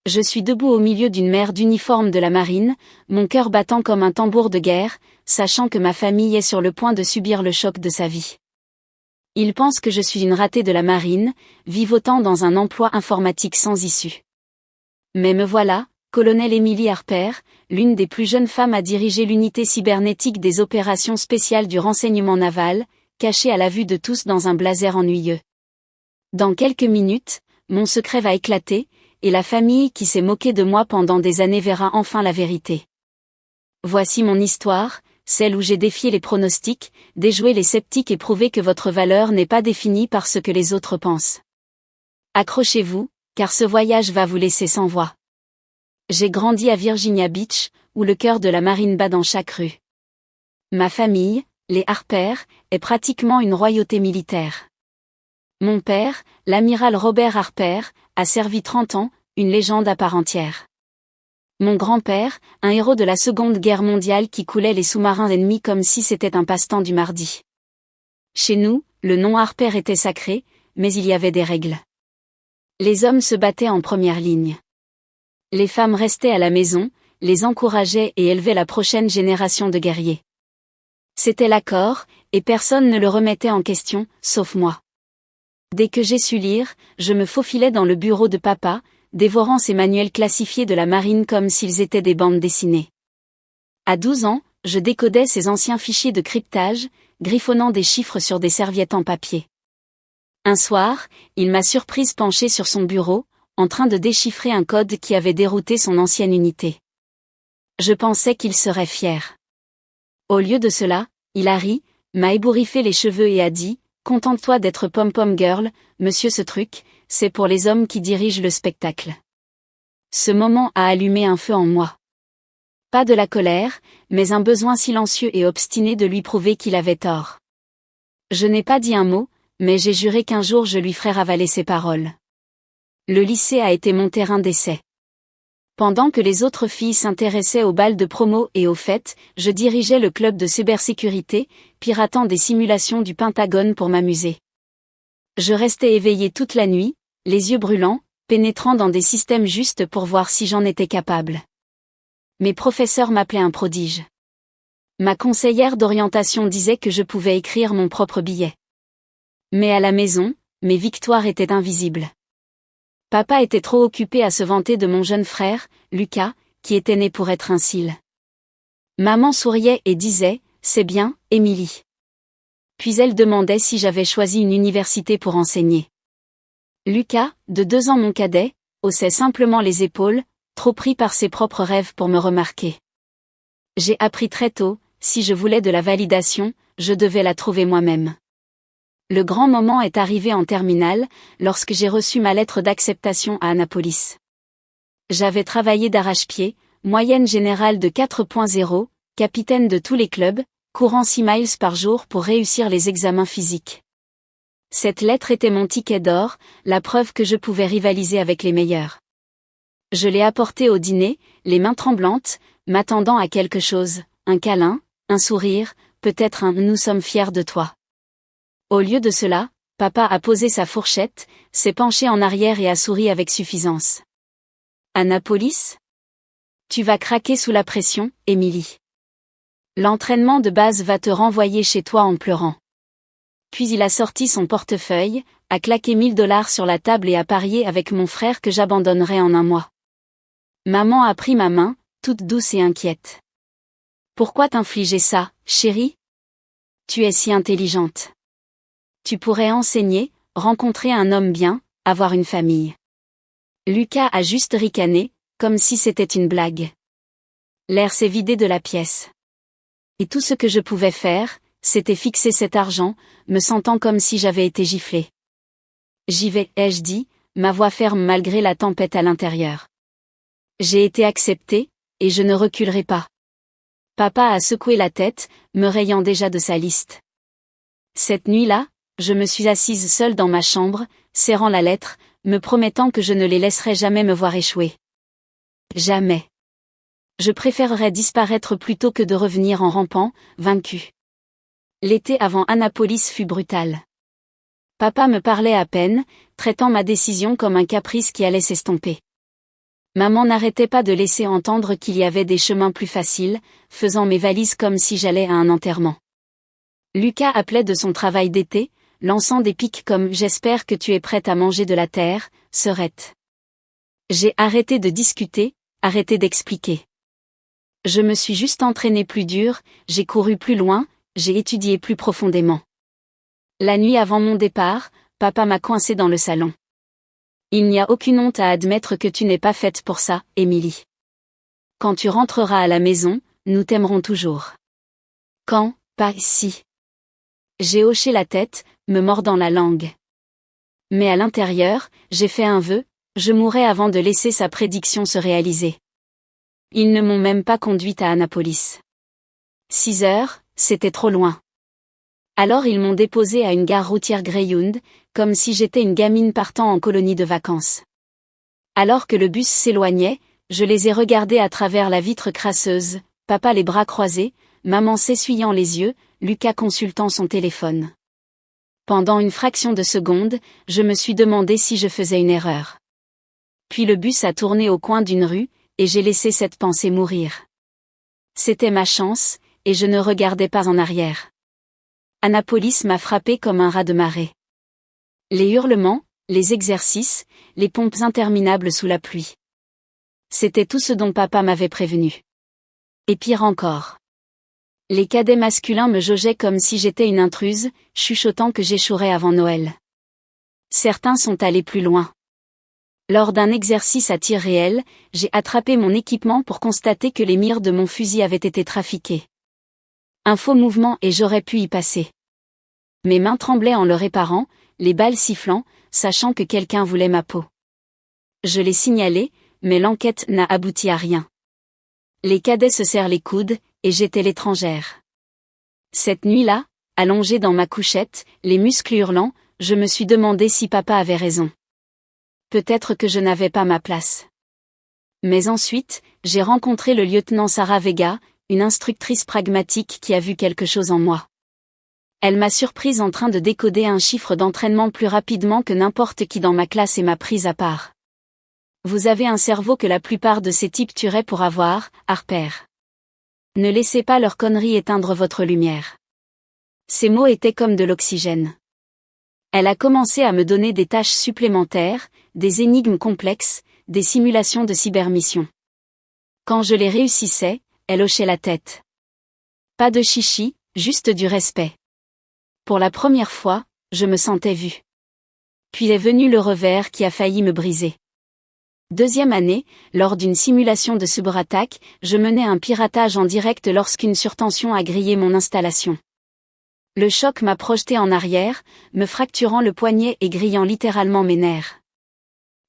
Je suis debout au milieu d'une mer d'uniformes de la marine, mon cœur battant comme un tambour de guerre, sachant que ma famille est sur le point de subir le choc de sa vie. Ils pensent que je suis une ratée de la marine, vivotant dans un emploi informatique sans issue. Mais me voilà, colonel Emily Harper, l'une des plus jeunes femmes à diriger l'unité cybernétique des opérations spéciales du renseignement naval, cachée à la vue de tous dans un blazer ennuyeux. Dans quelques minutes, mon secret va éclater, et la famille qui s'est moquée de moi pendant des années verra enfin la vérité. Voici mon histoire, celle où j'ai défié les pronostics, déjoué les sceptiques et prouvé que votre valeur n'est pas définie par ce que les autres pensent. Accrochez-vous, car ce voyage va vous laisser sans voix. J'ai grandi à Virginia Beach, où le cœur de la marine bat dans chaque rue. Ma famille, les Harper, est pratiquement une royauté militaire. Mon père, l'amiral Robert Harper, a servi 30 ans, une légende à part entière. Mon grand-père, un héros de la Seconde Guerre mondiale qui coulait les sous-marins ennemis comme si c'était un passe-temps du mardi. Chez nous, le nom Harper était sacré, mais il y avait des règles. Les hommes se battaient en première ligne. Les femmes restaient à la maison, les encourageaient et élevaient la prochaine génération de guerriers. C'était l'accord, et personne ne le remettait en question, sauf moi. Dès que j'ai su lire, je me faufilais dans le bureau de papa, dévorant ces manuels classifiés de la marine comme s'ils étaient des bandes dessinées. À 12 ans, je décodais ces anciens fichiers de cryptage, griffonnant des chiffres sur des serviettes en papier. Un soir, il m'a surprise penchée sur son bureau, en train de déchiffrer un code qui avait dérouté son ancienne unité. Je pensais qu'il serait fier. Au lieu de cela, il a ri, m'a ébouriffé les cheveux et a dit « Contente-toi d'être pom-pom girl, monsieur ce truc, c'est pour les hommes qui dirigent le spectacle. » Ce moment a allumé un feu en moi. Pas de la colère, mais un besoin silencieux et obstiné de lui prouver qu'il avait tort. Je n'ai pas dit un mot, mais j'ai juré qu'un jour je lui ferais ravaler ses paroles. Le lycée a été mon terrain d'essai. Pendant que les autres filles s'intéressaient aux balles de promo et aux fêtes, je dirigeais le club de cybersécurité, piratant des simulations du Pentagone pour m'amuser. Je restais éveillé toute la nuit, les yeux brûlants, pénétrant dans des systèmes justes pour voir si j'en étais capable. Mes professeurs m'appelaient un prodige. Ma conseillère d'orientation disait que je pouvais écrire mon propre billet. Mais à la maison, mes victoires étaient invisibles. Papa était trop occupé à se vanter de mon jeune frère, Lucas, qui était né pour être un cil. Maman souriait et disait « C'est bien, Émilie ». Puis elle demandait si j'avais choisi une université pour enseigner. Lucas, de 2 ans mon cadet, haussait simplement les épaules, trop pris par ses propres rêves pour me remarquer. J'ai appris très tôt, si je voulais de la validation, je devais la trouver moi-même. Le grand moment est arrivé en terminale, lorsque j'ai reçu ma lettre d'acceptation à Annapolis. J'avais travaillé d'arrache-pied, moyenne générale de 4.0, capitaine de tous les clubs, courant 6 miles par jour pour réussir les examens physiques. Cette lettre était mon ticket d'or, la preuve que je pouvais rivaliser avec les meilleurs. Je l'ai apportée au dîner, les mains tremblantes, m'attendant à quelque chose, un câlin, un sourire, peut-être un « nous sommes fiers de toi ». Au lieu de cela, papa a posé sa fourchette, s'est penché en arrière et a souri avec suffisance. Annapolis ? Tu vas craquer sous la pression, Émilie. L'entraînement de base va te renvoyer chez toi en pleurant. Puis il a sorti son portefeuille, a claqué $1000 sur la table et a parié avec mon frère que j'abandonnerais en un mois. Maman a pris ma main, toute douce et inquiète. Pourquoi t'infliger ça, chérie ? Tu es si intelligente. Tu pourrais enseigner, rencontrer un homme bien, avoir une famille. Lucas a juste ricané, comme si c'était une blague. L'air s'est vidé de la pièce. Et tout ce que je pouvais faire, c'était fixer cet argent, me sentant comme si j'avais été giflé. J'y vais, ai-je dit, ma voix ferme malgré la tempête à l'intérieur. J'ai été acceptée, et je ne reculerai pas. Papa a secoué la tête, me rayant déjà de sa liste. Cette nuit-là, je me suis assise seule dans ma chambre, serrant la lettre, me promettant que je ne les laisserais jamais me voir échouer. Jamais. Je préférerais disparaître plutôt que de revenir en rampant, vaincu. L'été avant Annapolis fut brutal. Papa me parlait à peine, traitant ma décision comme un caprice qui allait s'estomper. Maman n'arrêtait pas de laisser entendre qu'il y avait des chemins plus faciles, faisant mes valises comme si j'allais à un enterrement. Lucas appelait de son travail d'été, lançant des pics comme « J'espère que tu es prête à manger de la terre, sœurette ». J'ai arrêté de discuter, arrêté d'expliquer. Je me suis juste entraînée plus dur, j'ai couru plus loin, j'ai étudié plus profondément. La nuit avant mon départ, papa m'a coincé dans le salon. Il n'y a aucune honte à admettre que tu n'es pas faite pour ça, Émilie. Quand tu rentreras à la maison, nous t'aimerons toujours. Quand, pas si. J'ai hoché la tête, me mordant la langue. Mais à l'intérieur, j'ai fait un vœu, je mourrai avant de laisser sa prédiction se réaliser. Ils ne m'ont même pas conduite à Annapolis. 6 heures, c'était trop loin. Alors ils m'ont déposée à une gare routière Greyhound, comme si j'étais une gamine partant en colonie de vacances. Alors que le bus s'éloignait, je les ai regardés à travers la vitre crasseuse, papa les bras croisés, maman s'essuyant les yeux, Lucas consultant son téléphone. Pendant une fraction de seconde, je me suis demandé si je faisais une erreur. Puis le bus a tourné au coin d'une rue, et j'ai laissé cette pensée mourir. C'était ma chance, et je ne regardais pas en arrière. Annapolis m'a frappé comme un raz de marée. Les hurlements, les exercices, les pompes interminables sous la pluie. C'était tout ce dont papa m'avait prévenu. Et pire encore. Les cadets masculins me jaugeaient comme si j'étais une intruse, chuchotant que j'échouerais avant Noël. Certains sont allés plus loin. Lors d'un exercice à tir réel, j'ai attrapé mon équipement pour constater que les mires de mon fusil avaient été trafiquées. Un faux mouvement et j'aurais pu y passer. Mes mains tremblaient en le réparant, les balles sifflant, sachant que quelqu'un voulait ma peau. Je l'ai signalé, mais l'enquête n'a abouti à rien. Les cadets se serrent les coudes, et j'étais l'étrangère. Cette nuit-là, allongée dans ma couchette, les muscles hurlants, je me suis demandé si papa avait raison. Peut-être que je n'avais pas ma place. Mais ensuite, j'ai rencontré le lieutenant Sarah Vega, une instructrice pragmatique qui a vu quelque chose en moi. Elle m'a surprise en train de décoder un chiffre d'entraînement plus rapidement que n'importe qui dans ma classe et m'a prise à part. Vous avez un cerveau que la plupart de ces types tueraient pour avoir, Harper. Ne laissez pas leurs conneries éteindre votre lumière. Ces mots étaient comme de l'oxygène. Elle a commencé à me donner des tâches supplémentaires, des énigmes complexes, des simulations de cybermission. Quand je les réussissais, elle hochait la tête. Pas de chichi, juste du respect. Pour la première fois, je me sentais vue. Puis est venu le revers qui a failli me briser. Deuxième année, lors d'une simulation de cyberattaque, je menais un piratage en direct lorsqu'une surtension a grillé mon installation. Le choc m'a projeté en arrière, me fracturant le poignet et grillant littéralement mes nerfs.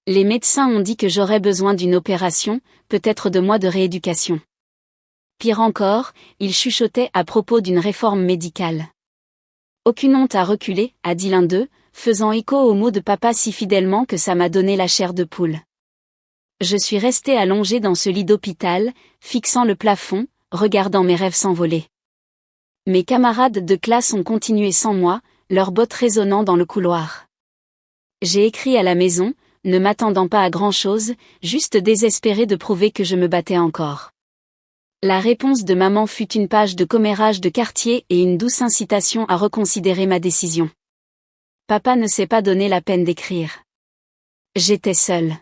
Les médecins ont dit que j'aurais besoin d'une opération, peut-être de mois de rééducation. Pire encore, ils chuchotaient à propos d'une réforme médicale. Aucune honte à reculer, a dit l'un d'eux, faisant écho aux mots de papa si fidèlement que ça m'a donné la chair de poule. Je suis restée allongée dans ce lit d'hôpital, fixant le plafond, regardant mes rêves s'envoler. Mes camarades de classe ont continué sans moi, leurs bottes résonnant dans le couloir. J'ai écrit à la maison, ne m'attendant pas à grand-chose, juste désespérée de prouver que je me battais encore. La réponse de maman fut une page de commérage de quartier et une douce incitation à reconsidérer ma décision. Papa ne s'est pas donné la peine d'écrire. J'étais seule.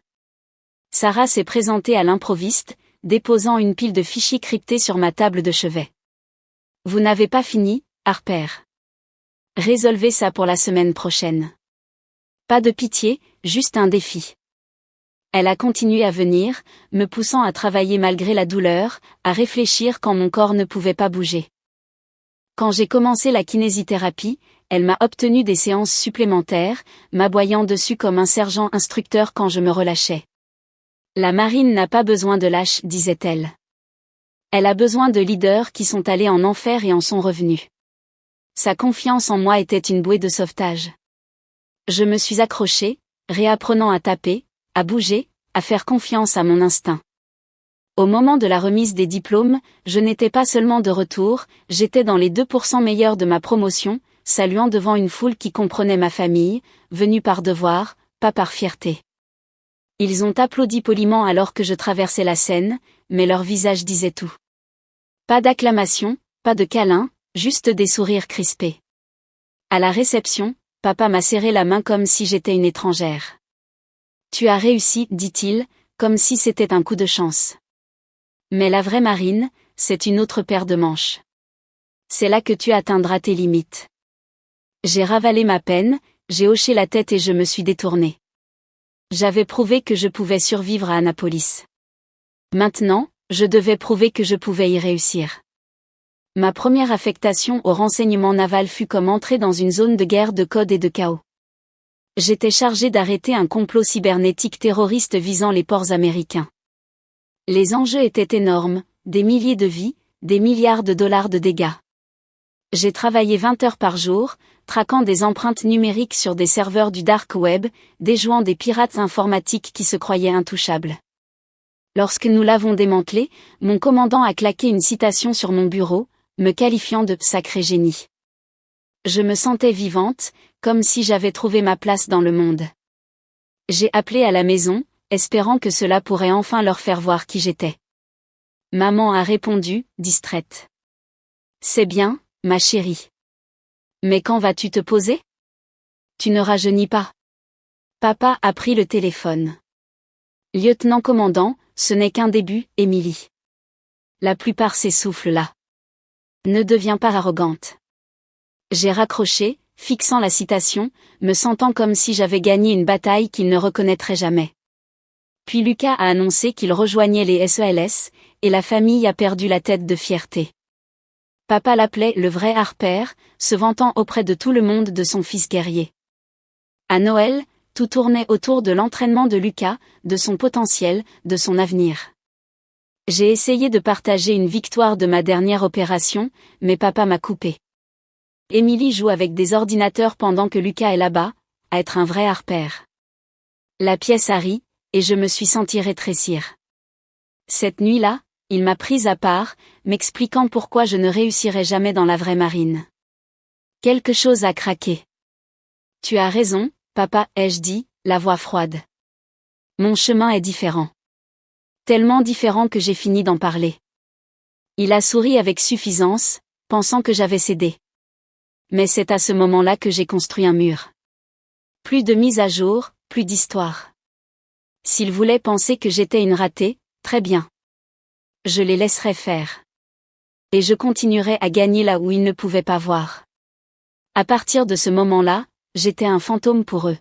Sarah s'est présentée à l'improviste, déposant une pile de fichiers cryptés sur ma table de chevet. Vous n'avez pas fini, Harper. Résolvez ça pour la semaine prochaine. Pas de pitié, juste un défi. Elle a continué à venir, me poussant à travailler malgré la douleur, à réfléchir quand mon corps ne pouvait pas bouger. Quand j'ai commencé la kinésithérapie, elle m'a obtenu des séances supplémentaires, m'aboyant dessus comme un sergent instructeur quand je me relâchais. La marine n'a pas besoin de lâches, disait-elle. Elle a besoin de leaders qui sont allés en enfer et en sont revenus. Sa confiance en moi était une bouée de sauvetage. Je me suis accrochée, réapprenant à taper, à bouger, à faire confiance à mon instinct. Au moment de la remise des diplômes, je n'étais pas seulement de retour, j'étais dans les 2% meilleurs de ma promotion, saluant devant une foule qui comprenait ma famille, venue par devoir, pas par fierté. Ils ont applaudi poliment alors que je traversais la scène, mais leur visage disait tout. Pas d'acclamation, pas de câlin, juste des sourires crispés. À la réception, papa m'a serré la main comme si j'étais une étrangère. Tu as réussi, dit-il, comme si c'était un coup de chance. Mais la vraie marine, c'est une autre paire de manches. C'est là que tu atteindras tes limites. J'ai ravalé ma peine, j'ai hoché la tête et je me suis détourné. J'avais prouvé que je pouvais survivre à Annapolis. Maintenant, je devais prouver que je pouvais y réussir. Ma première affectation au renseignement naval fut comme entrer dans une zone de guerre de code et de chaos. J'étais chargé d'arrêter un complot cybernétique terroriste visant les ports américains. Les enjeux étaient énormes, des milliers de vies, des milliards de dollars de dégâts. J'ai travaillé 20 heures par jour, traquant des empreintes numériques sur des serveurs du dark web, déjouant des pirates informatiques qui se croyaient intouchables. Lorsque nous l'avons démantelé, mon commandant a claqué une citation sur mon bureau, me qualifiant de « sacré génie ». Je me sentais vivante, comme si j'avais trouvé ma place dans le monde. J'ai appelé à la maison, espérant que cela pourrait enfin leur faire voir qui j'étais. Maman a répondu, distraite. « C'est bien, ma chérie. Mais quand vas-tu te poser? Tu ne rajeunis pas. » Papa a pris le téléphone. « Lieutenant-commandant, ce n'est qu'un début, Émilie. La plupart s'essoufflent là. Ne deviens pas arrogante. » J'ai raccroché, fixant la citation, me sentant comme si j'avais gagné une bataille qu'il ne reconnaîtrait jamais. Puis Lucas a annoncé qu'il rejoignait les SELS, et la famille a perdu la tête de fierté. Papa l'appelait le vrai Harper, se vantant auprès de tout le monde de son fils guerrier. À Noël, tout tournait autour de l'entraînement de Lucas, de son potentiel, de son avenir. J'ai essayé de partager une victoire de ma dernière opération, mais papa m'a coupé. Émilie joue avec des ordinateurs pendant que Lucas est là-bas, à être un vrai Harper. La pièce a ri, et je me suis senti rétrécir. Cette nuit-là, il m'a prise à part, m'expliquant pourquoi je ne réussirais jamais dans la vraie marine. Quelque chose a craqué. Tu as raison, papa, ai-je dit, la voix froide. Mon chemin est différent. Tellement différent que j'ai fini d'en parler. Il a souri avec suffisance, pensant que j'avais cédé. Mais c'est à ce moment-là que j'ai construit un mur. Plus de mise à jour, plus d'histoire. S'il voulait penser que j'étais une ratée, très bien. Je les laisserai faire. Et je continuerai à gagner là où ils ne pouvaient pas voir. À partir de ce moment-là, j'étais un fantôme pour eux.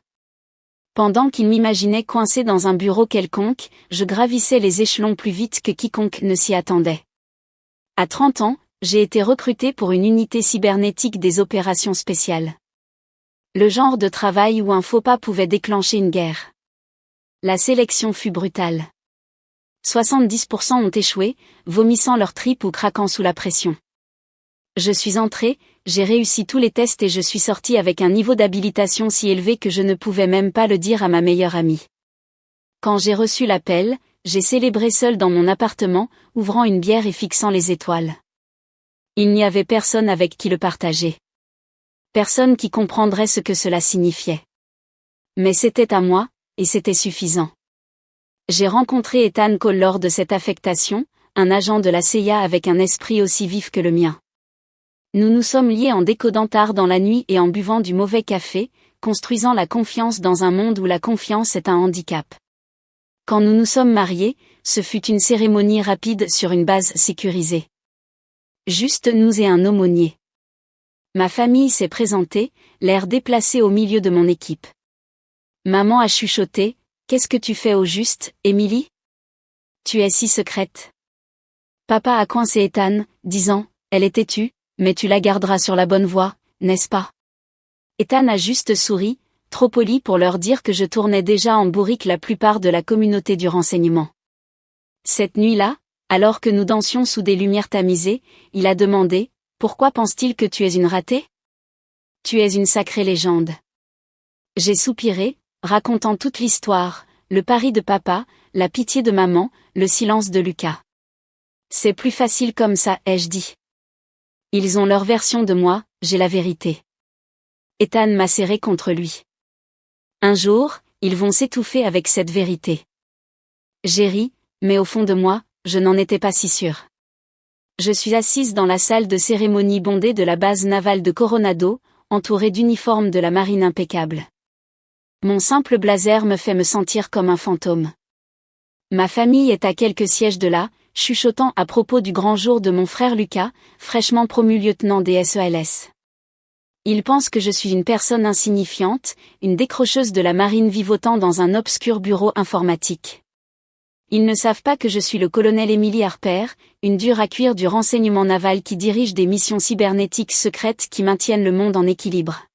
Pendant qu'ils m'imaginaient coincé dans un bureau quelconque, je gravissais les échelons plus vite que quiconque ne s'y attendait. À 30 ans, j'ai été recruté pour une unité cybernétique des opérations spéciales. Le genre de travail où un faux pas pouvait déclencher une guerre. La sélection fut brutale. 70% ont échoué, vomissant leur tripes ou craquant sous la pression. Je suis entré, j'ai réussi tous les tests et je suis sorti avec un niveau d'habilitation si élevé que je ne pouvais même pas le dire à ma meilleure amie. Quand j'ai reçu l'appel, j'ai célébré seul dans mon appartement, ouvrant une bière et fixant les étoiles. Il n'y avait personne avec qui le partager. Personne qui comprendrait ce que cela signifiait. Mais c'était à moi, et c'était suffisant. J'ai rencontré Ethan Cole lors de cette affectation, un agent de la CIA avec un esprit aussi vif que le mien. Nous nous sommes liés en décodant tard dans la nuit et en buvant du mauvais café, construisant la confiance dans un monde où la confiance est un handicap. Quand nous nous sommes mariés, ce fut une cérémonie rapide sur une base sécurisée. Juste nous et un aumônier. Ma famille s'est présentée, l'air déplacé au milieu de mon équipe. Maman a chuchoté, « Qu'est-ce que tu fais au juste, Émilie? Tu es si secrète. » Papa a coincé Ethan, disant, « Elle est têtue, mais tu la garderas sur la bonne voie, n'est-ce pas? » Ethan a juste souri, trop poli pour leur dire que je tournais déjà en bourrique la plupart de la communauté du renseignement. Cette nuit-là, alors que nous dansions sous des lumières tamisées, il a demandé, « Pourquoi pense-t-il que tu es une ratée? Tu es une sacrée légende. » J'ai soupiré, racontant toute l'histoire, le pari de papa, la pitié de maman, le silence de Lucas. C'est plus facile comme ça, ai-je dit. Ils ont leur version de moi, j'ai la vérité. Ethan m'a serré contre lui. Un jour, ils vont s'étouffer avec cette vérité. J'ai ri, mais au fond de moi, je n'en étais pas si sûre. Je suis assise dans la salle de cérémonie bondée de la base navale de Coronado, entourée d'uniformes de la marine impeccables. Mon simple blazer me fait me sentir comme un fantôme. Ma famille est à quelques sièges de là, chuchotant à propos du grand jour de mon frère Lucas, fraîchement promu lieutenant des SELS. Ils pensent que je suis une personne insignifiante, une décrocheuse de la marine vivotant dans un obscur bureau informatique. Ils ne savent pas que je suis le colonel Emily Harper, une dure à cuire du renseignement naval qui dirige des missions cybernétiques secrètes qui maintiennent le monde en équilibre.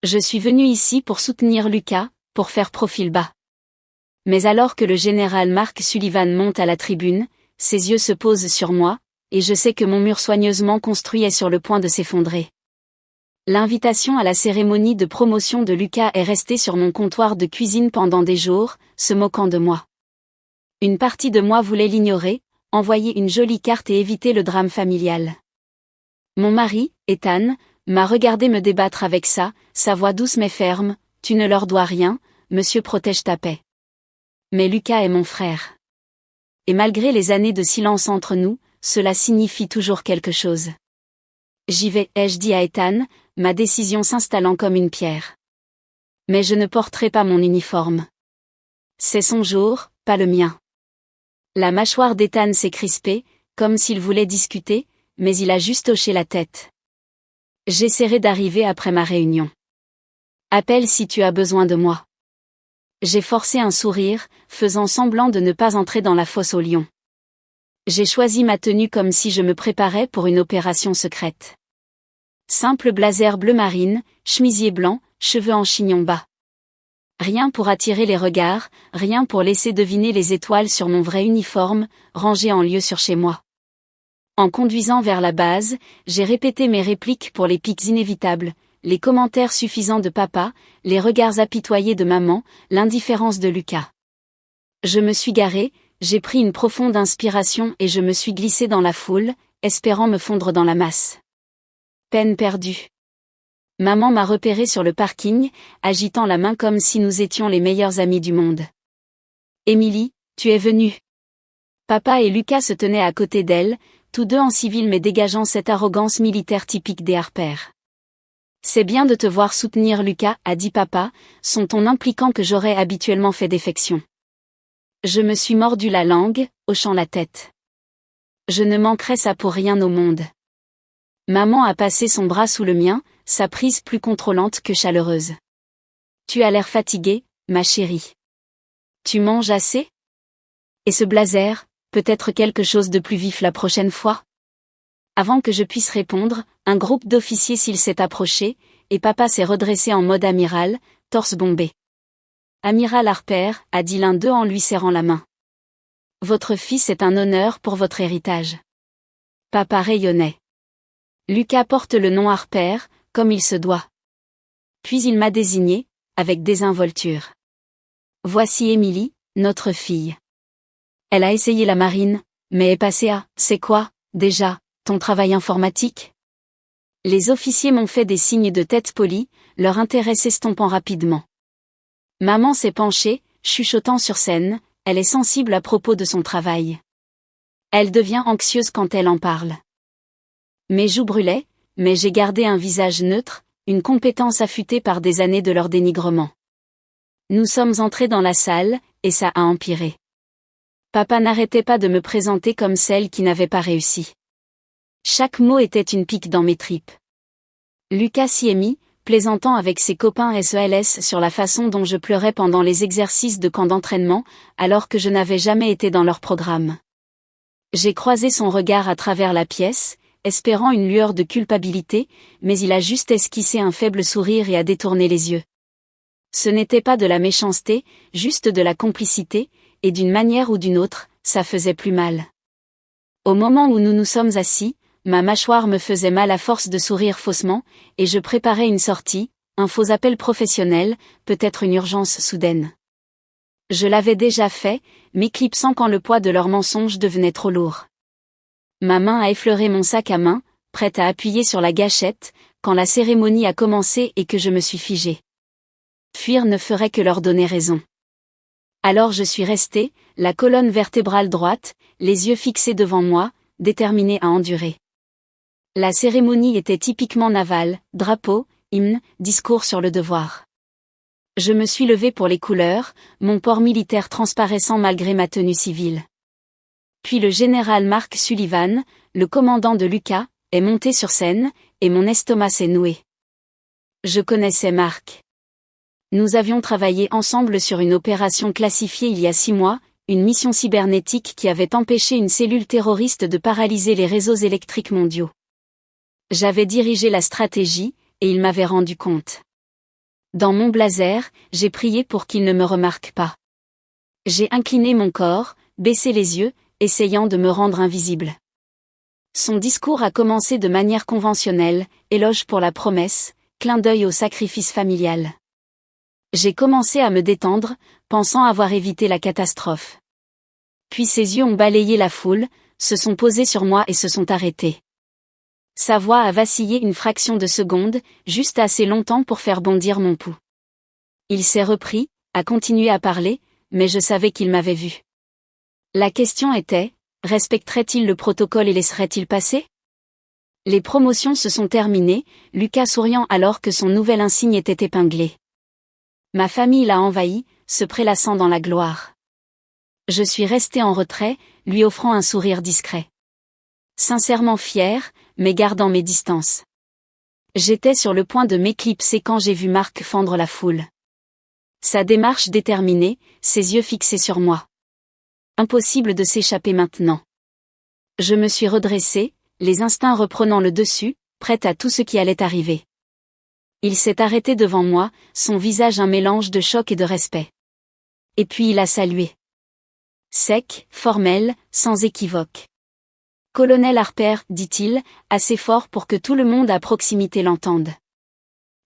Je suis venu ici pour soutenir Lucas, pour faire profil bas. Mais alors que le général Mark Sullivan monte à la tribune, ses yeux se posent sur moi, et je sais que mon mur soigneusement construit est sur le point de s'effondrer. L'invitation à la cérémonie de promotion de Lucas est restée sur mon comptoir de cuisine pendant des jours, se moquant de moi. Une partie de moi voulait l'ignorer, envoyer une jolie carte et éviter le drame familial. Mon mari, Ethan, m'a regardé me débattre avec sa voix douce mais ferme, « Tu ne leur dois rien, monsieur protège ta paix. » Mais Lucas est mon frère. Et malgré les années de silence entre nous, cela signifie toujours quelque chose. J'y vais, ai-je dit à Ethan, ma décision s'installant comme une pierre. Mais je ne porterai pas mon uniforme. C'est son jour, pas le mien. La mâchoire d'Ethan s'est crispée, comme s'il voulait discuter, mais il a juste hoché la tête. J'essaierai d'arriver après ma réunion. Appelle si tu as besoin de moi. J'ai forcé un sourire, faisant semblant de ne pas entrer dans la fosse aux lions. J'ai choisi ma tenue comme si je me préparais pour une opération secrète. Simple blazer bleu marine, chemisier blanc, cheveux en chignon bas. Rien pour attirer les regards, rien pour laisser deviner les étoiles sur mon vrai uniforme, rangé en lieu sur chez moi. En conduisant vers la base, j'ai répété mes répliques pour les pics inévitables, les commentaires suffisants de papa, les regards apitoyés de maman, l'indifférence de Lucas. Je me suis garé, j'ai pris une profonde inspiration et je me suis glissé dans la foule, espérant me fondre dans la masse. Peine perdue. Maman m'a repéré sur le parking, agitant la main comme si nous étions les meilleurs amis du monde. Émilie, tu es venue. Papa et Lucas se tenaient à côté d'elle, tous deux en civil mais dégageant cette arrogance militaire typique des Harper. C'est bien de te voir soutenir Lucas, a dit papa, son ton impliquant que j'aurais habituellement fait défection. Je me suis mordu la langue, hochant la tête. Je ne manquerais ça pour rien au monde. Maman a passé son bras sous le mien, sa prise plus contrôlante que chaleureuse. Tu as l'air fatiguée, ma chérie. Tu manges assez? Et ce blazer, peut-être quelque chose de plus vif la prochaine fois? Avant que je puisse répondre, un groupe d'officiers s'est approché, et papa s'est redressé en mode amiral, torse bombé. Amiral Harper, a dit l'un d'eux en lui serrant la main. Votre fils est un honneur pour votre héritage. Papa rayonnait. Lucas porte le nom Harper, comme il se doit. Puis il m'a désigné, avec désinvolture. Voici Émilie, notre fille. Elle a essayé la marine, mais est passée à, c'est quoi, déjà, ton travail informatique? Les officiers m'ont fait des signes de tête polis, leur intérêt s'estompant rapidement. Maman s'est penchée, chuchotant sur scène, elle est sensible à propos de son travail. Elle devient anxieuse quand elle en parle. Mes joues brûlaient, mais j'ai gardé un visage neutre, une compétence affûtée par des années de leur dénigrement. Nous sommes entrés dans la salle, et ça a empiré. Papa n'arrêtait pas de me présenter comme celle qui n'avait pas réussi. Chaque mot était une pique dans mes tripes. Lucas s'y est mis, plaisantant avec ses copains SELS sur la façon dont je pleurais pendant les exercices de camp d'entraînement, alors que je n'avais jamais été dans leur programme. J'ai croisé son regard à travers la pièce, espérant une lueur de culpabilité, mais il a juste esquissé un faible sourire et a détourné les yeux. Ce n'était pas de la méchanceté, juste de la complicité, et d'une manière ou d'une autre, ça faisait plus mal. Au moment où nous nous sommes assis, ma mâchoire me faisait mal à force de sourire faussement, et je préparais une sortie, un faux appel professionnel, peut-être une urgence soudaine. Je l'avais déjà fait, m'éclipsant quand le poids de leurs mensonges devenait trop lourd. Ma main a effleuré mon sac à main, prête à appuyer sur la gâchette, quand la cérémonie a commencé et que je me suis figée. Fuir ne ferait que leur donner raison. Alors je suis resté, la colonne vertébrale droite, les yeux fixés devant moi, déterminé à endurer. La cérémonie était typiquement navale, drapeau, hymne, discours sur le devoir. Je me suis levé pour les couleurs, mon port militaire transparaissant malgré ma tenue civile. Puis le général Mark Sullivan, le commandant de Lucas, est monté sur scène, et mon estomac s'est noué. Je connaissais Mark. Nous avions travaillé ensemble sur une opération classifiée il y a 6 mois, une mission cybernétique qui avait empêché une cellule terroriste de paralyser les réseaux électriques mondiaux. J'avais dirigé la stratégie, et il m'avait rendu compte. Dans mon blazer, j'ai prié pour qu'il ne me remarque pas. J'ai incliné mon corps, baissé les yeux, essayant de me rendre invisible. Son discours a commencé de manière conventionnelle, éloge pour la promesse, clin d'œil au sacrifice familial. J'ai commencé à me détendre, pensant avoir évité la catastrophe. Puis ses yeux ont balayé la foule, se sont posés sur moi et se sont arrêtés. Sa voix a vacillé une fraction de seconde, juste assez longtemps pour faire bondir mon pouls. Il s'est repris, a continué à parler, mais je savais qu'il m'avait vu. La question était, respecterait-il le protocole et laisserait-il passer ? Les promotions se sont terminées, Lucas souriant alors que son nouvel insigne était épinglé. Ma famille l'a envahi, se prélassant dans la gloire. Je suis resté en retrait, lui offrant un sourire discret. Sincèrement fier, mais gardant mes distances. J'étais sur le point de m'éclipser quand j'ai vu Mark fendre la foule. Sa démarche déterminée, ses yeux fixés sur moi. Impossible de s'échapper maintenant. Je me suis redressé, les instincts reprenant le dessus, prête à tout ce qui allait arriver. Il s'est arrêté devant moi, son visage un mélange de choc et de respect. Et puis il a salué. Sec, formel, sans équivoque. Colonel Harper, dit-il, assez fort pour que tout le monde à proximité l'entende.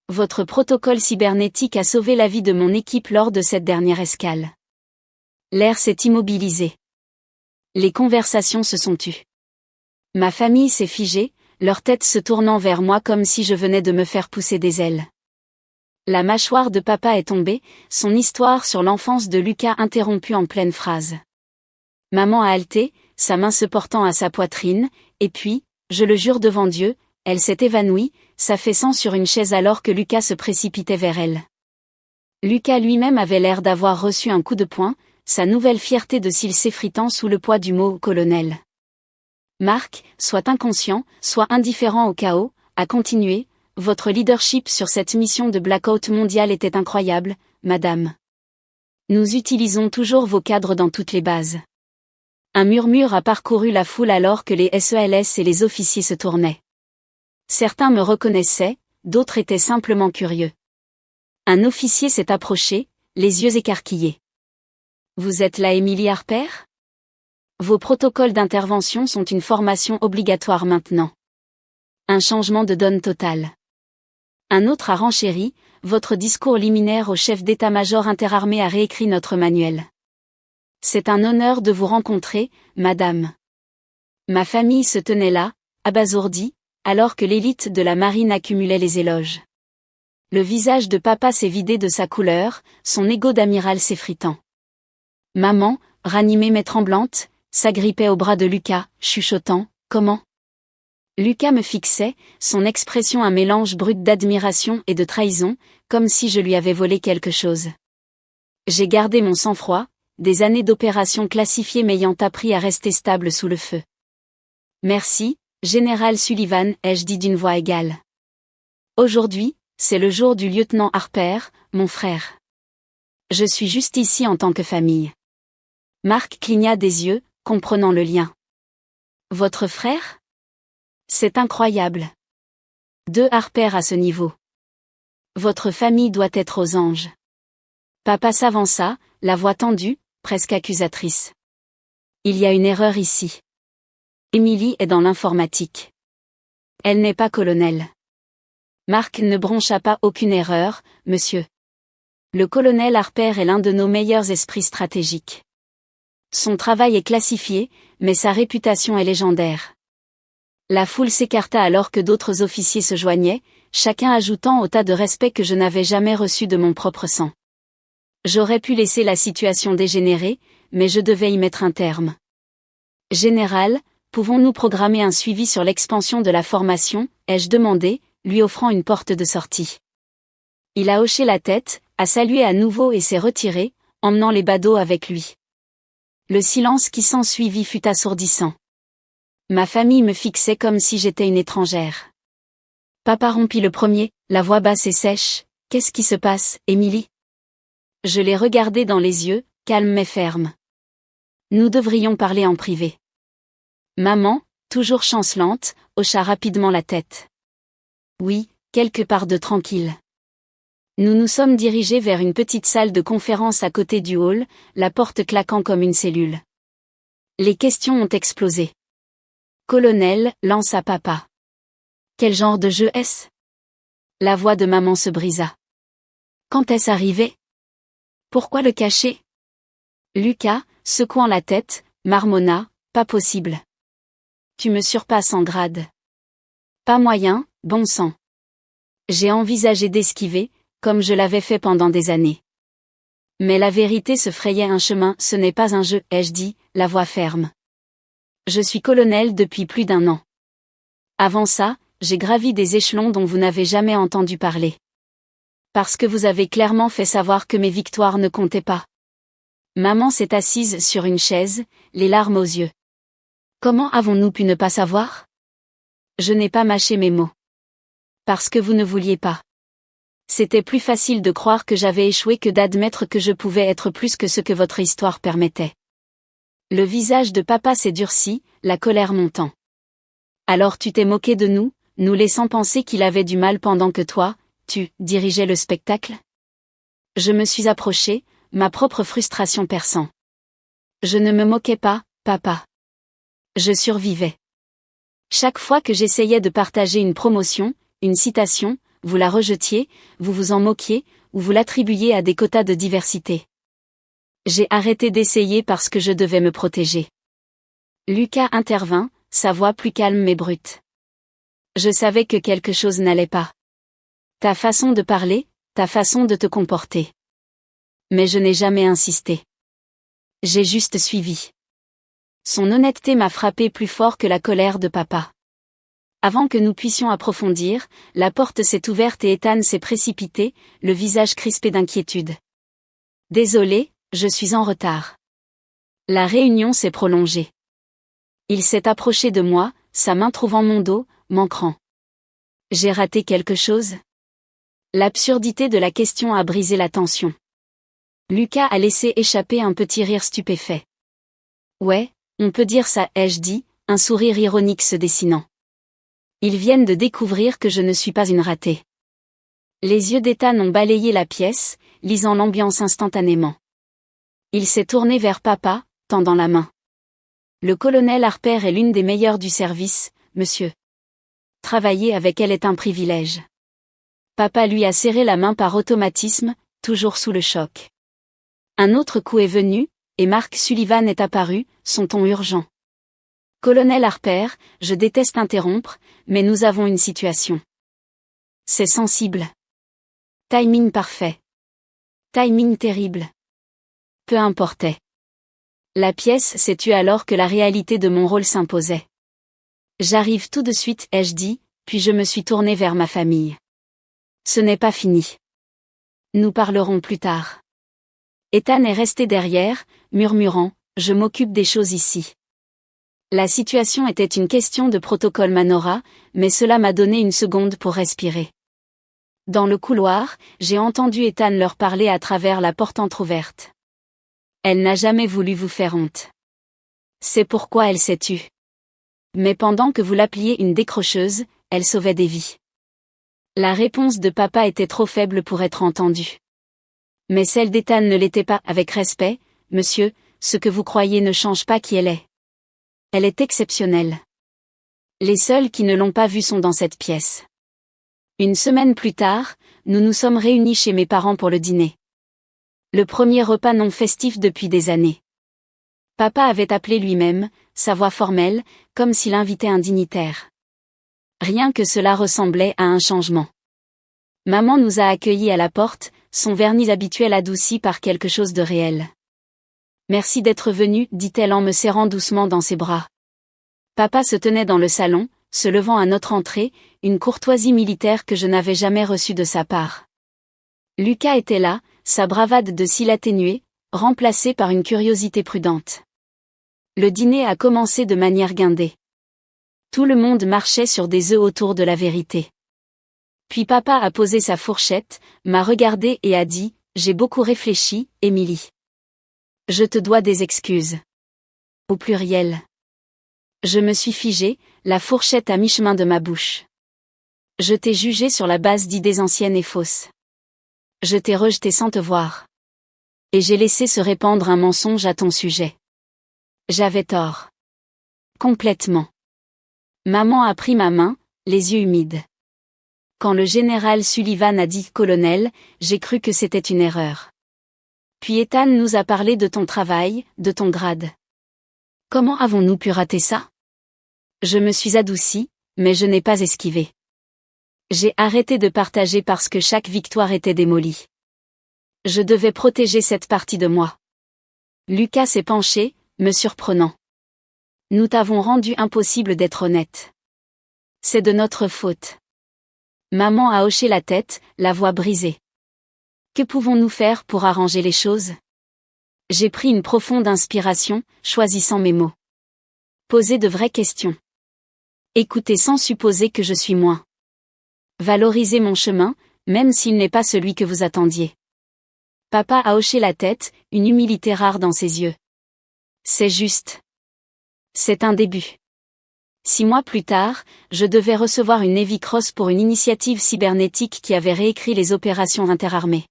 Votre protocole cybernétique a sauvé la vie de mon équipe lors de cette dernière escale. L'air s'est immobilisé. Les conversations se sont tues. Ma famille s'est figée, leur tête se tournant vers moi comme si je venais de me faire pousser des ailes. La mâchoire de papa est tombée, son histoire sur l'enfance de Lucas interrompue en pleine phrase. Maman a halté, sa main se portant à sa poitrine, et puis, je le jure devant Dieu, elle s'est évanouie, s'affaissant sur une chaise alors que Lucas se précipitait vers elle. Lucas lui-même avait l'air d'avoir reçu un coup de poing, sa nouvelle fierté de cils s'effritant sous le poids du mot « colonel ». Mark, soit inconscient, soit indifférent au chaos, a continué, « Votre leadership sur cette mission de blackout mondial était incroyable, madame. Nous utilisons toujours vos cadres dans toutes les bases. » Un murmure a parcouru la foule alors que les SELS et les officiers se tournaient. Certains me reconnaissaient, d'autres étaient simplement curieux. Un officier s'est approché, les yeux écarquillés. « Vous êtes là Emily Harper ? Vos protocoles d'intervention sont une formation obligatoire maintenant. » Un changement de donne total. Un autre a renchéri, « Votre discours liminaire au chef d'état-major interarmé a réécrit notre manuel. C'est un honneur de vous rencontrer, madame. » Ma famille se tenait là, abasourdie, alors que l'élite de la marine accumulait les éloges. Le visage de papa s'est vidé de sa couleur, son ego d'amiral s'effritant. Maman, ranimée mais tremblante, s'agrippait au bras de Lucas, chuchotant, « Comment ?» Lucas me fixait, son expression un mélange brut d'admiration et de trahison, comme si je lui avais volé quelque chose. J'ai gardé mon sang-froid, des années d'opérations classifiées m'ayant appris à rester stable sous le feu. « Merci, général Sullivan, ai-je dit d'une voix égale. Aujourd'hui, c'est le jour du lieutenant Harper, mon frère. Je suis juste ici en tant que famille. » Mark cligna des yeux, comprenant le lien. « Votre frère ? C'est incroyable. 2 Harper à ce niveau. Votre famille doit être aux anges. » Papa s'avança, la voix tendue, presque accusatrice. « Il y a une erreur ici. Emily est dans l'informatique. Elle n'est pas colonel. » Mark ne broncha pas aucune erreur, monsieur. Le colonel Harper est l'un de nos meilleurs esprits stratégiques. Son travail est classifié, mais sa réputation est légendaire. La foule s'écarta alors que d'autres officiers se joignaient, chacun ajoutant au tas de respect que je n'avais jamais reçu de mon propre sang. J'aurais pu laisser la situation dégénérer, mais je devais y mettre un terme. Général, pouvons-nous programmer un suivi sur l'expansion de la formation, ai-je demandé, lui offrant une porte de sortie. Il a hoché la tête, a salué à nouveau et s'est retiré, emmenant les badauds avec lui. Le silence qui s'ensuivit fut assourdissant. Ma famille me fixait comme si j'étais une étrangère. Papa rompit le premier, la voix basse et sèche. « Qu'est-ce qui se passe, Émilie ?» Je l'ai regardé dans les yeux, calme mais ferme. « Nous devrions parler en privé. » Maman, toujours chancelante, hocha rapidement la tête. « Oui, quelque part de tranquille. » Nous nous sommes dirigés vers une petite salle de conférence à côté du hall, la porte claquant comme une cellule. Les questions ont explosé. « Colonel, lança papa. Quel genre de jeu est-ce » La voix de maman se brisa. Quand est-ce arrivé ? Pourquoi le cacher ? Lucas, secouant la tête, marmonna, pas possible. Tu me surpasses en grade. Pas moyen, bon sang. J'ai envisagé d'esquiver, comme je l'avais fait pendant des années. Mais la vérité se frayait un chemin, ce n'est pas un jeu, ai-je dit, la voix ferme. Je suis colonel depuis plus d'1 an. Avant ça, j'ai gravi des échelons dont vous n'avez jamais entendu parler. Parce que vous avez clairement fait savoir que mes victoires ne comptaient pas. Maman s'est assise sur une chaise, les larmes aux yeux. Comment avons-nous pu ne pas savoir ? Je n'ai pas mâché mes mots. Parce que vous ne vouliez pas. C'était plus facile de croire que j'avais échoué que d'admettre que je pouvais être plus que ce que votre histoire permettait. Le visage de papa s'est durci, la colère montant. Alors tu t'es moqué de nous, nous laissant penser qu'il avait du mal pendant que toi, tu dirigeais le spectacle ? Je me suis approchée, ma propre frustration perçant. Je ne me moquais pas, papa. Je survivais. Chaque fois que j'essayais de partager une promotion, une citation, vous la rejetiez, vous vous en moquiez, ou vous l'attribuiez à des quotas de diversité. J'ai arrêté d'essayer parce que je devais me protéger. Lucas intervint, sa voix plus calme mais brute. Je savais que quelque chose n'allait pas. Ta façon de parler, ta façon de te comporter. Mais je n'ai jamais insisté. J'ai juste suivi. Son honnêteté m'a frappé plus fort que la colère de papa. Avant que nous puissions approfondir, la porte s'est ouverte et Ethan s'est précipité, le visage crispé d'inquiétude. Désolé, je suis en retard. La réunion s'est prolongée. Il s'est approché de moi, sa main trouvant mon dos, m'ancrant. J'ai raté quelque chose ? L'absurdité de la question a brisé la tension. Lucas a laissé échapper un petit rire stupéfait. Ouais, on peut dire ça, ai-je dit, un sourire ironique se dessinant. Ils viennent de découvrir que je ne suis pas une ratée. Les yeux d'Ethan ont balayé la pièce, lisant l'ambiance instantanément. Il s'est tourné vers papa, tendant la main. Le colonel Harper est l'une des meilleures du service, monsieur. Travailler avec elle est un privilège. Papa lui a serré la main par automatisme, toujours sous le choc. Un autre coup est venu, et Mark Sullivan est apparu, son ton urgent. Colonel Harper, je déteste interrompre, mais nous avons une situation. C'est sensible. Timing parfait. Timing terrible. Peu importait. La pièce s'est tue alors que la réalité de mon rôle s'imposait. J'arrive tout de suite, ai-je dit, puis je me suis tournée vers ma famille. Ce n'est pas fini. Nous parlerons plus tard. Ethan est resté derrière, murmurant, je m'occupe des choses ici. La situation était une question de protocole Manora, mais cela m'a donné une seconde pour respirer. Dans le couloir, j'ai entendu Ethan leur parler à travers la porte entr'ouverte. Elle n'a jamais voulu vous faire honte. C'est pourquoi elle s'est tue. Mais pendant que vous l'appeliez une décrocheuse, elle sauvait des vies. La réponse de papa était trop faible pour être entendue. Mais celle d'Ethan ne l'était pas, avec respect, monsieur, ce que vous croyez ne change pas qui elle est. Elle est exceptionnelle. Les seuls qui ne l'ont pas vue sont dans cette pièce. Une semaine plus tard, nous nous sommes réunis chez mes parents pour le dîner. Le premier repas non festif depuis des années. Papa avait appelé lui-même, sa voix formelle, comme s'il invitait un dignitaire. Rien que cela ressemblait à un changement. Maman nous a accueillis à la porte, son vernis habituel adouci par quelque chose de réel. Merci d'être venu, dit-elle en me serrant doucement dans ses bras. Papa se tenait dans le salon, se levant à notre entrée, une courtoisie militaire que je n'avais jamais reçue de sa part. Lucas était là, sa bravade de cils atténuée, remplacée par une curiosité prudente. Le dîner a commencé de manière guindée. Tout le monde marchait sur des œufs autour de la vérité. Puis papa a posé sa fourchette, m'a regardé et a dit « J'ai beaucoup réfléchi, Émilie. Je te dois des excuses. » Au pluriel. Je me suis figée, la fourchette à mi-chemin de ma bouche. Je t'ai jugé sur la base d'idées anciennes et fausses. Je t'ai rejeté sans te voir. Et j'ai laissé se répandre un mensonge à ton sujet. J'avais tort. Complètement. Maman a pris ma main, les yeux humides. Quand le général Sullivan a dit « Colonel », j'ai cru que c'était une erreur. Puis Ethan nous a parlé de ton travail, de ton grade. Comment avons-nous pu rater ça? Je me suis adoucie, mais je n'ai pas esquivé. J'ai arrêté de partager parce que chaque victoire était démolie. Je devais protéger cette partie de moi. Lucas s'est penché, me surprenant. Nous t'avons rendu impossible d'être honnête. C'est de notre faute. Maman a hoché la tête, la voix brisée. Que pouvons-nous faire pour arranger les choses? J'ai pris une profonde inspiration, choisissant mes mots. Poser de vraies questions. Écouter sans supposer que je suis moins. Valoriser mon chemin, même s'il n'est pas celui que vous attendiez. Papa a hoché la tête, une humilité rare dans ses yeux. C'est juste. C'est un début. 6 mois plus tard, je devais recevoir une Navy Cross pour une initiative cybernétique qui avait réécrit les opérations interarmées.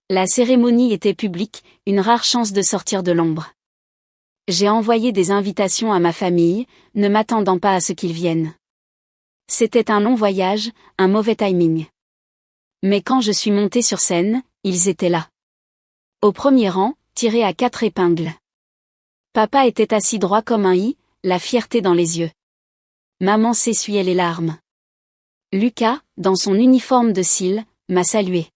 La cérémonie était publique, une rare chance de sortir de l'ombre. J'ai envoyé des invitations à ma famille, ne m'attendant pas à ce qu'ils viennent. C'était un long voyage, un mauvais timing. Mais quand je suis montée sur scène, ils étaient là. Au premier rang, tirés à 4 épingles. Papa était assis droit comme un i, la fierté dans les yeux. Maman s'essuyait les larmes. Lucas, dans son uniforme de cils, m'a salué.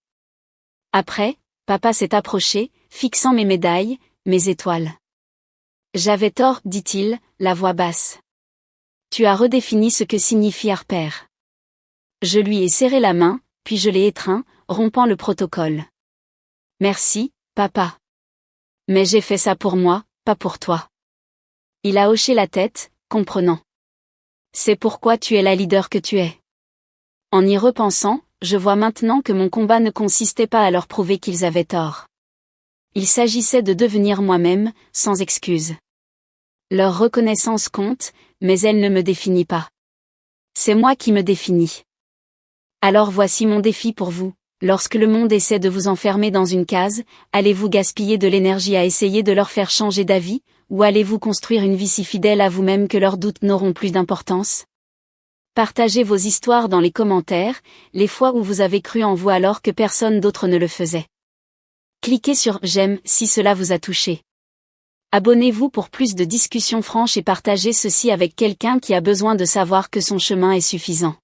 Après, papa s'est approché, fixant mes médailles, mes étoiles. J'avais tort, dit-il, la voix basse. Tu as redéfini ce que signifie Harper. Je lui ai serré la main, puis je l'ai étreint, rompant le protocole. Merci, papa. Mais j'ai fait ça pour moi, pas pour toi. Il a hoché la tête, comprenant. C'est pourquoi tu es la leader que tu es. En y repensant, je vois maintenant que mon combat ne consistait pas à leur prouver qu'ils avaient tort. Il s'agissait de devenir moi-même, sans excuse. Leur reconnaissance compte, mais elle ne me définit pas. C'est moi qui me définis. Alors voici mon défi pour vous. Lorsque le monde essaie de vous enfermer dans une case, allez-vous gaspiller de l'énergie à essayer de leur faire changer d'avis, ou allez-vous construire une vie si fidèle à vous-même que leurs doutes n'auront plus d'importance? Partagez vos histoires dans les commentaires, les fois où vous avez cru en vous alors que personne d'autre ne le faisait. Cliquez sur « J'aime » si cela vous a touché. Abonnez-vous pour plus de discussions franches et partagez ceci avec quelqu'un qui a besoin de savoir que son chemin est suffisant.